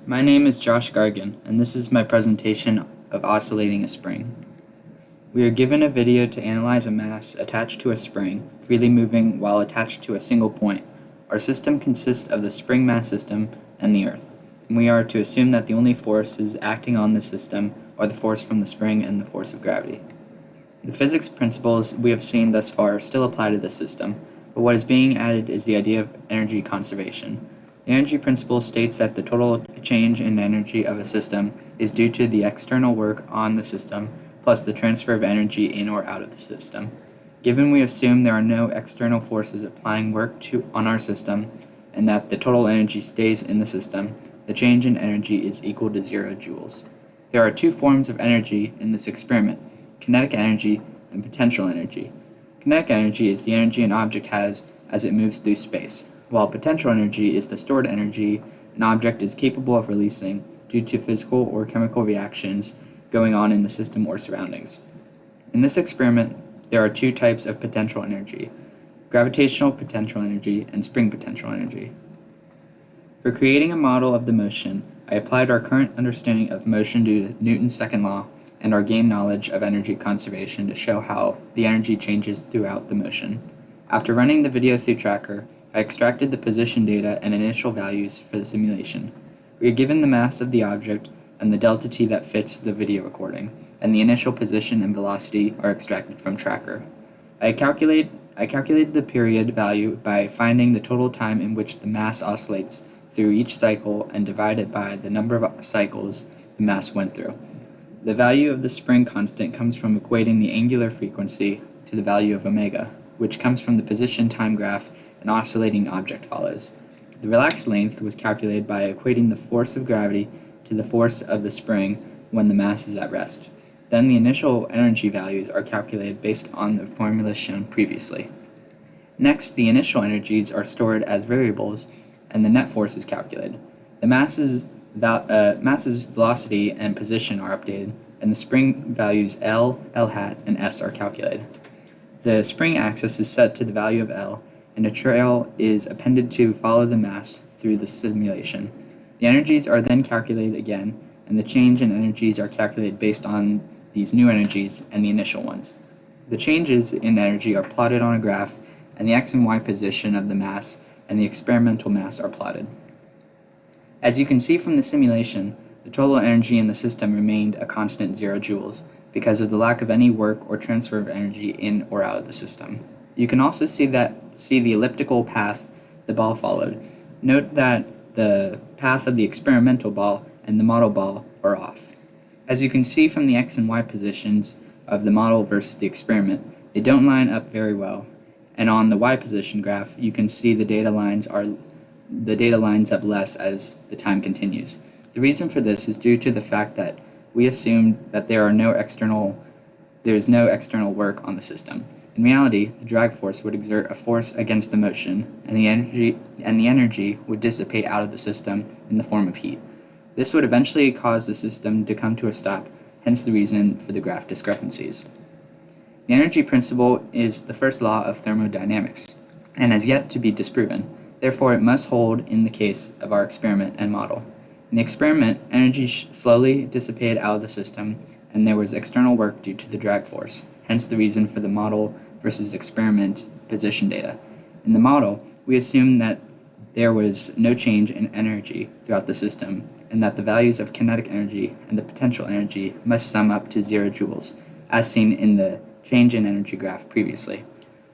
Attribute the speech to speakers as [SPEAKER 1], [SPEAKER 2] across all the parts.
[SPEAKER 1] My name is Josh Gargan, and this is my presentation of oscillating a spring. We are given a video to analyze a mass attached to a spring, freely moving while attached to a single point. Our system consists of the spring mass system and the Earth, and we are to assume that the only forces acting on the system are the force from the spring and the force of gravity. The physics principles we have seen thus far still apply to this system, but what is being added is the idea of energy conservation. The energy principle states that the total change in energy of a system is due to the external work on the system plus the transfer of energy in or out of the system. Given we assume there are no external forces applying work on our system and that the total energy stays in the system, the change in energy is equal to 0 joules. There are two forms of energy in this experiment: kinetic energy and potential energy. Kinetic energy is the energy an object has as it moves through space, while potential energy is the stored energy an object is capable of releasing due to physical or chemical reactions going on in the system or surroundings. In this experiment, there are two types of potential energy: gravitational potential energy and spring potential energy. For creating a model of the motion, I applied our current understanding of motion due to Newton's second law and our gained knowledge of energy conservation to show how the energy changes throughout the motion. After running the video through Tracker, I extracted the position data and initial values for the simulation. We are given the mass of the object and the delta t that fits the video recording, and the initial position and velocity are extracted from Tracker. I calculated the period value by finding the total time in which the mass oscillates through each cycle and divide it by the number of cycles the mass went through. The value of the spring constant comes from equating the angular frequency to the value of omega, which comes from the position time graph an oscillating object follows. The relaxed length was calculated by equating the force of gravity to the force of the spring when the mass is at rest. Then the initial energy values are calculated based on the formula shown previously. Next, the initial energies are stored as variables and the net force is calculated. The mass's velocity and position are updated, and the spring values L, L hat, and S are calculated. The spring axis is set to the value of L, and a trail is appended to follow the mass through the simulation. The energies are then calculated again, and the change in energies are calculated based on these new energies and the initial ones. The changes in energy are plotted on a graph, and the x and y position of the mass and the experimental mass are plotted. As you can see from the simulation, the total energy in the system remained a constant 0 joules because of the lack of any work or transfer of energy in or out of the system. You can also see the elliptical path the ball followed. Note that the path of the experimental ball and the model ball are off. As you can see from the x and y positions of the model versus the experiment, they don't line up very well, and on the y position graph you can see the data lines up less as the time continues. The reason for this is due to the fact that we assumed that there is no external work on the system. In reality, the drag force would exert a force against the motion, and the energy would dissipate out of the system in the form of heat. This would eventually cause the system to come to a stop, hence the reason for the graph discrepancies. The energy principle is the first law of thermodynamics, and has yet to be disproven. Therefore, it must hold in the case of our experiment and model. In the experiment, energy slowly dissipated out of the system, and there was external work due to the drag force, hence the reason for the model versus experiment position data. In the model, we assumed that there was no change in energy throughout the system, and that the values of kinetic energy and the potential energy must sum up to 0 joules, as seen in the change in energy graph previously.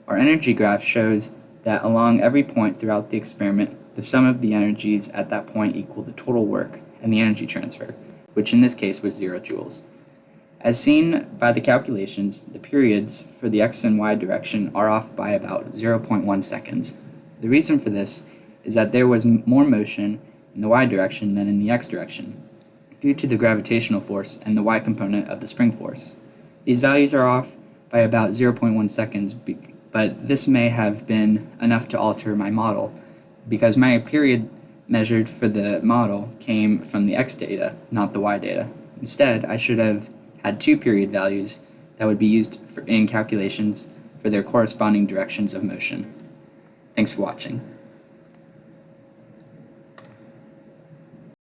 [SPEAKER 1] Our energy graph shows that along every point throughout the experiment, the sum of the energies at that point equal the total work and the energy transfer, which in this case was 0 joules. As seen by the calculations, the periods for the x and y direction are off by about 0.1 seconds. The reason for this is that there was more motion in the y direction than in the x direction, due to the gravitational force and the y component of the spring force. These values are off by about 0.1 seconds, but this may have been enough to alter my model, because my period measured for the model came from the x data, not the y data. Instead, I should have had two period values that would be used in calculations for their corresponding directions of motion. Thanks for watching.